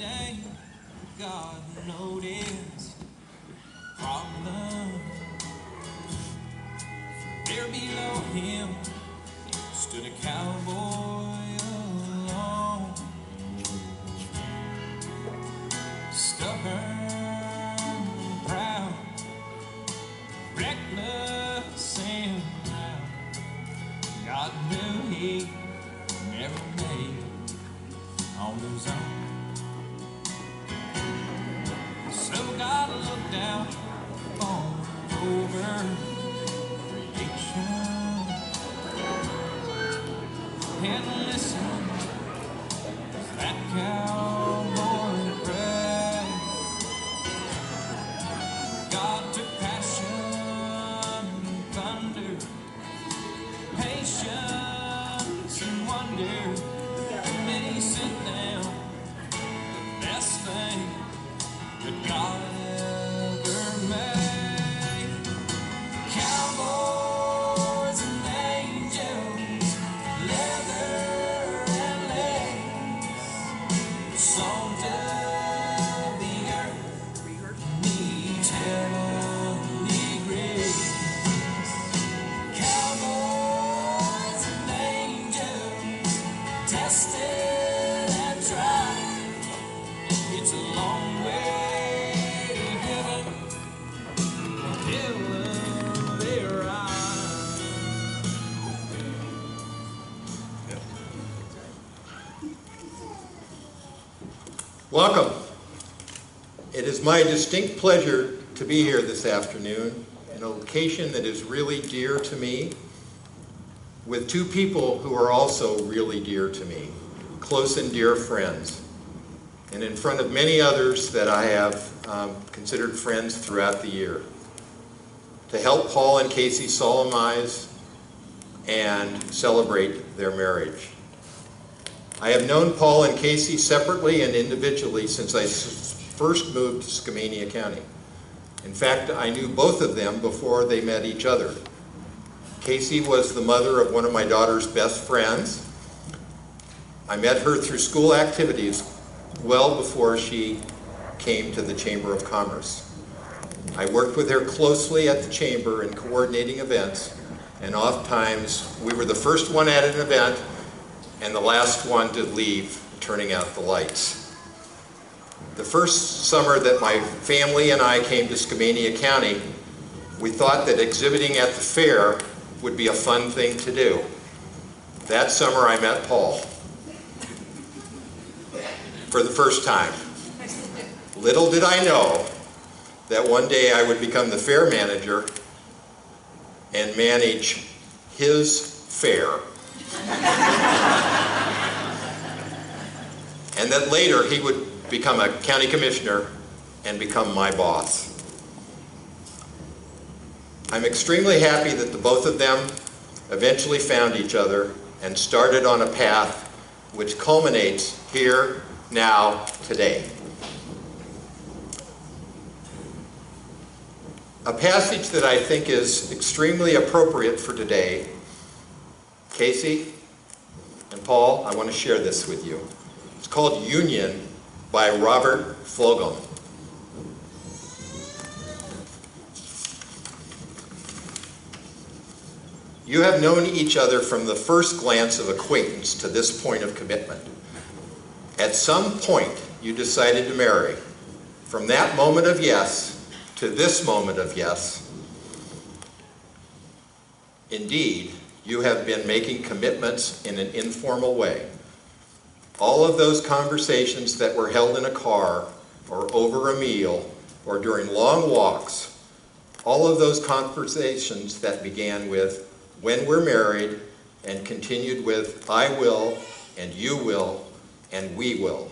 day God noticed problem. There below him stood a cowboy alone, stubborn, proud, reckless and loud. God knew he never made it on his own. So God looked out over creation and listened as that cowboy prayed. God took passion, thunder, patience and wonder, and made he sit down the best thing that God ever made. Cowboys and angels, leather and lace, songs of the earth needs heavenly grace. Cowboys and angels, tested and tried. It's a long way to heaven, a hill of their eyes. Welcome. It is my distinct pleasure to be here this afternoon in a location that is really dear to me, with two people who are also really dear to me, close and dear friends, and in front of many others that I have considered friends throughout the year, to help Paul and Casey solemnize and celebrate their marriage. I have known Paul and Casey separately and individually since I first moved to Skamania County. In fact, I knew both of them before they met each other. Casey was the mother of one of my daughter's best friends. I met her through school activities well before she came to the Chamber of Commerce. I worked with her closely at the Chamber in coordinating events, and oftentimes we were the first one at an event and the last one to leave, turning out the lights. The first summer that my family and I came to Skamania County, we thought that exhibiting at the fair would be a fun thing to do. That summer I met Paul for the first time. Little did I know that one day I would become the fair manager and manage his fair. And that later he would become a county commissioner and become my boss. I'm extremely happy that the both of them eventually found each other and started on a path which culminates here, now, today. A passage that I think is extremely appropriate for today. Casey and Paul, I want to share this with you. It's called Union by Robert Fulghum. You have known each other from the first glance of acquaintance to this point of commitment. At some point, you decided to marry. From that moment of yes to this moment of yes, indeed, you have been making commitments in an informal way. All of those conversations that were held in a car or over a meal or during long walks, all of those conversations that began with when we're married and continued with I will and you will and we will.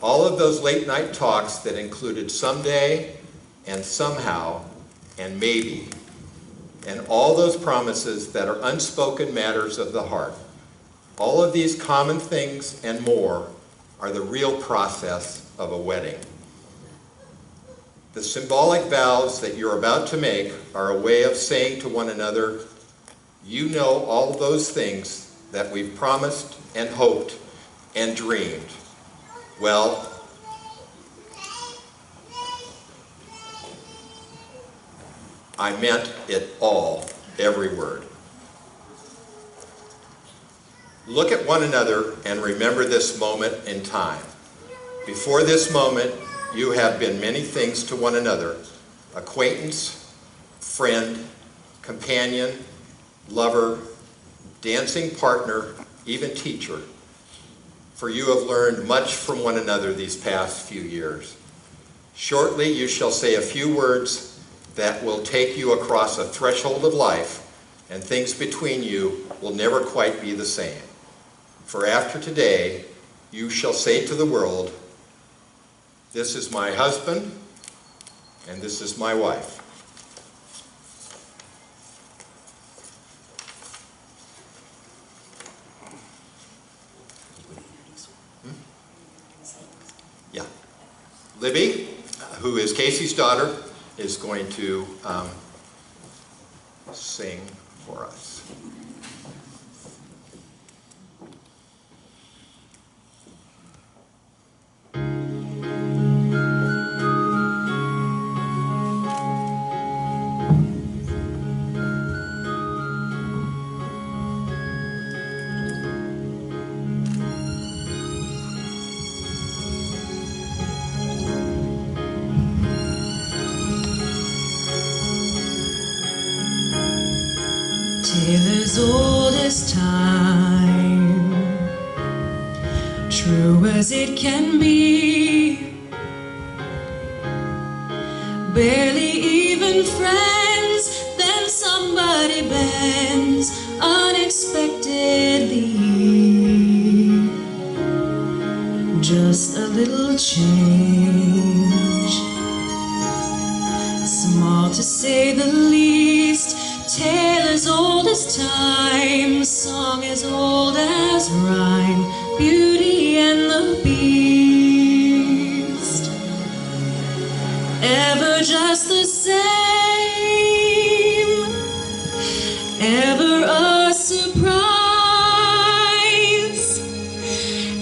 All of those late night talks that included someday and somehow and maybe, and all those promises that are unspoken matters of the heart. All of these common things and more are the real process of a wedding. The symbolic vows that you're about to make are a way of saying to one another, you know all those things that we've promised and hoped and dreamed. Well, I meant it all, every word. Look at one another and remember this moment in time. Before this moment, you have been many things to one another: acquaintance, friend, companion, lover, dancing partner, even teacher. For you have learned much from one another these past few years. Shortly, you shall say a few words that will take you across a threshold of life, and things between you will never quite be the same. For after today, you shall say to the world, "This is my husband, and this is my wife." Yeah. Libby, who is Casey's daughter, is going to sing for us. Tale as old as time, true as it can be. Barely even friends, then somebody bends unexpectedly. Just a little change, small to say the least. Tale as old as time, song as old as rhyme, Beauty and the Beast. Ever just the same, ever a surprise,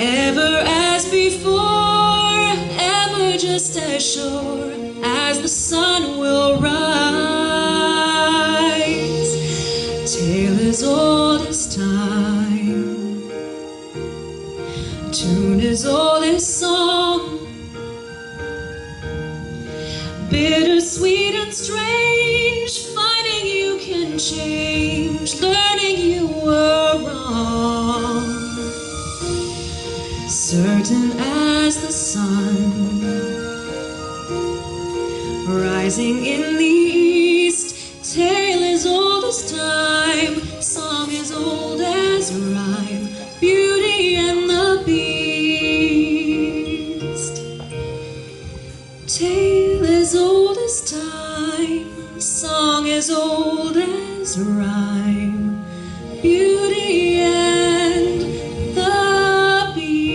ever as before, ever just as sure as the sun will rise. Tale as old as time, tune as old as song, bittersweet and strange, finding you can change, learning you were wrong. Certain as the sun, rising in the east. Tale as old as time, song as old as rhyme, Beauty and the Beast. Tale as old as time, song as old as rhyme, Beauty and the Beast.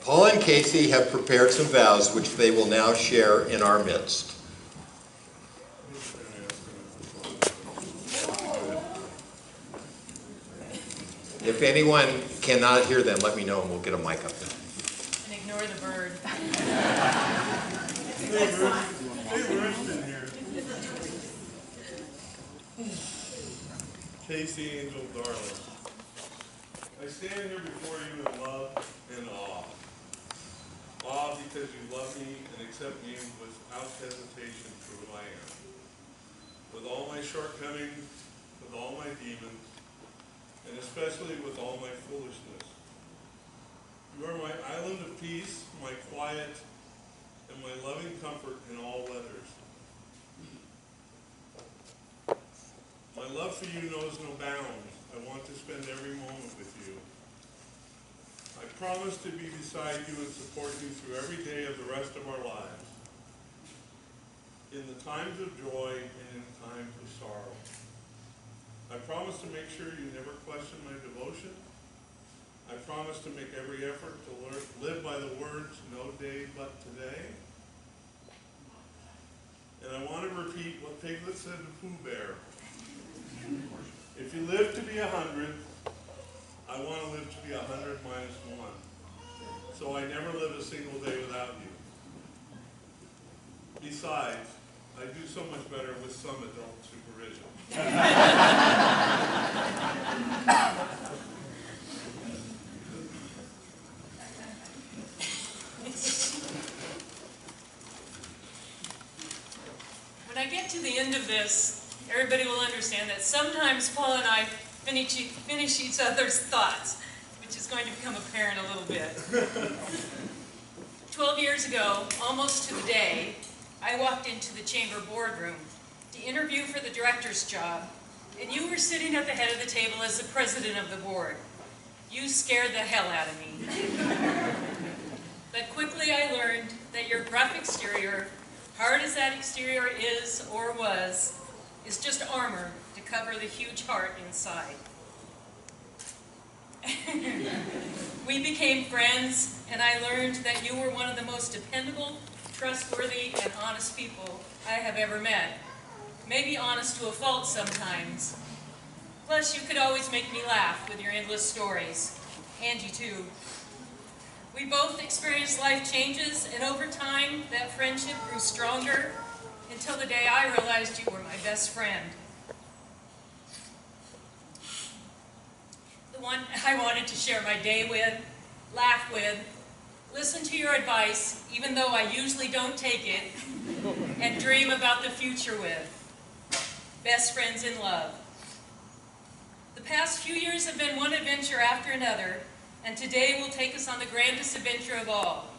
Paul and Casey have prepared some vows which they will now share in our midst. If anyone cannot hear them, let me know and we'll get a mic up there. And ignore the bird. Casey, Angel, darling, I stand here before you in love and awe. Awe because you love me and accept me without hesitation for who I am. With all my shortcomings, with all my demons, and especially with all my foolishness. You are my island of peace, my quiet, and my loving comfort in all weathers. My love for you knows no bounds. I want to spend every moment with you. I promise to be beside you and support you through every day of the rest of our lives. in the times of joy and in the times of sorrow. I promise to make sure you never question my devotion. I promise to make every effort to live by the words, no day but today. And I want to repeat what Piglet said to Pooh Bear. If you live to be 100, I want to live to be 100 minus 1. So I never live a single day without you. Besides, I do so much better with some adult supervision. When I get to the end of this, everybody will understand that sometimes Paul and I finish each other's thoughts, which is going to become apparent a little bit. 12 years ago, almost to the day, I walked into the chamber boardroom to interview for the director's job, and you were sitting at the head of the table as the president of the board. You scared the hell out of me. But quickly I learned that your gruff exterior, hard as that exterior is or was, is just armor to cover the huge heart inside. We became friends, and I learned that you were one of the most dependable, trustworthy, and honest people I have ever met. Maybe honest to a fault sometimes. Plus, you could always make me laugh with your endless stories. Angie, too. We both experienced life changes, and over time, that friendship grew stronger until the day I realized you were my best friend. The one I wanted to share my day with, laugh with, listen to your advice, even though I usually don't take it, and dream about the future with. Best friends in love. The past few years have been one adventure after another, and today will take us on the grandest adventure of all.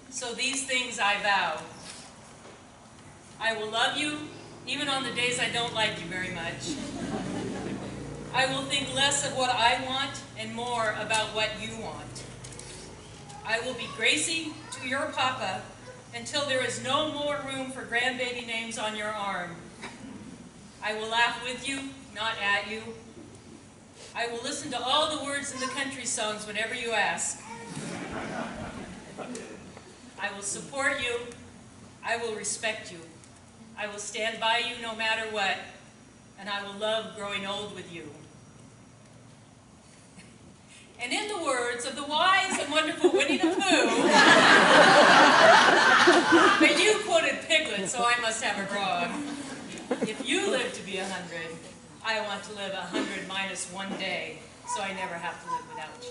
So these things I vow. I will love you, even on the days I don't like you very much. I will think less of what I want and more about what you want. I will be Gracie to your papa until there is no more room for grandbaby names on your arm. I will laugh with you, not at you. I will listen to all the words in the country songs whenever you ask. I will support you. I will respect you. I will stand by you no matter what, and I will love growing old with you. And in the words of the wise and wonderful Winnie the Pooh, but you quoted Piglet, so I must have a grog. If you live to be 100, I want to live 100 minus 1 day, so I never have to live without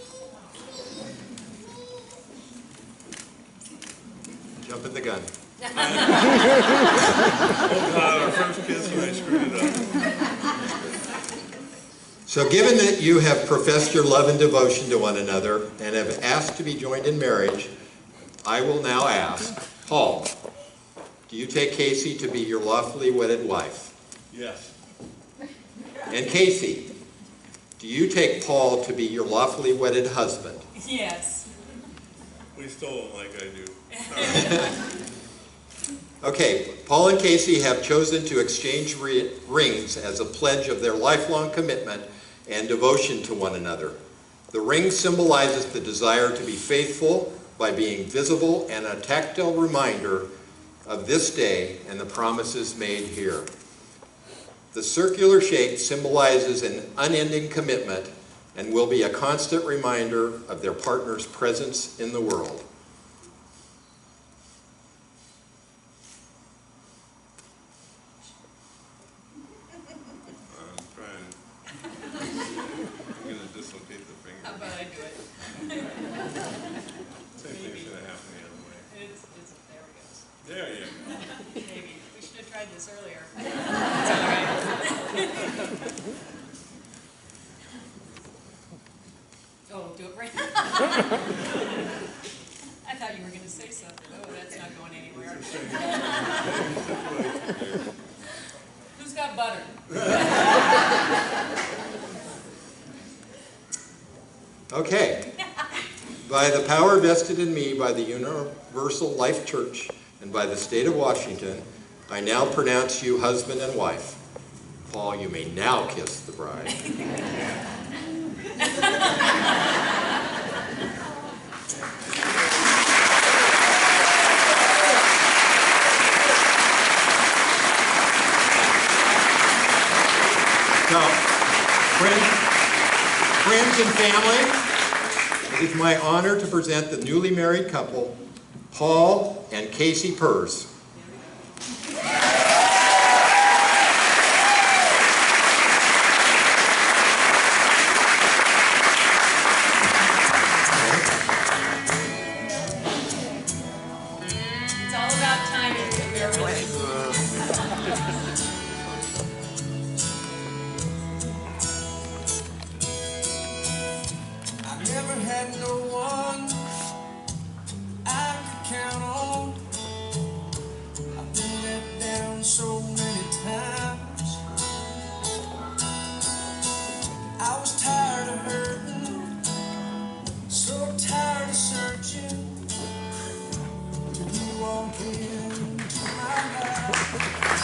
you. Jumping the gun. Oh God, our first kiss and I screwed it up. So given that you have professed your love and devotion to one another and have asked to be joined in marriage, I will now ask, Paul, do you take Casey to be your lawfully wedded wife? Yes. And Casey, do you take Paul to be your lawfully wedded husband? Yes. We still don't like I do. Okay, Paul and Casey have chosen to exchange rings as a pledge of their lifelong commitment and devotion to one another. The ring symbolizes the desire to be faithful by being visible and a tactile reminder of this day and the promises made here. The circular shape symbolizes an unending commitment and will be a constant reminder of their partner's presence in the world. I'm trying. I'm going to dislocate the finger. How about I do it? Same thing should have happened the other way. There it goes. There you go. Maybe. We should have tried this earlier. It's all right. Oh, do it right now. I thought you were going to say something. Oh, that's not going anywhere. Who's got butter? Okay. By the power vested in me by the Universal Life Church and by the state of Washington, I now pronounce you husband and wife. Paul, you may now kiss the bride. So, friends and family, it is my honor to present the newly married couple, Paul and Casey Purse. It's all about timing, so we are really. I never had no one I could count on. I've been let down so many times. I was tired of hurting, so tired of searching. You walk into my life.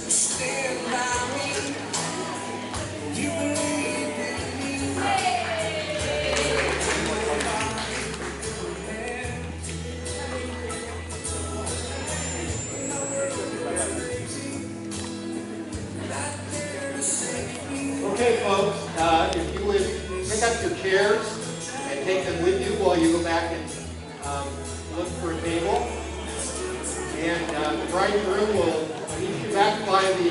Stand by me. You believe in me. Okay, folks, if you would pick up your chairs and take them with you while you go back and look for a table. And the bridegroom will meet you back by the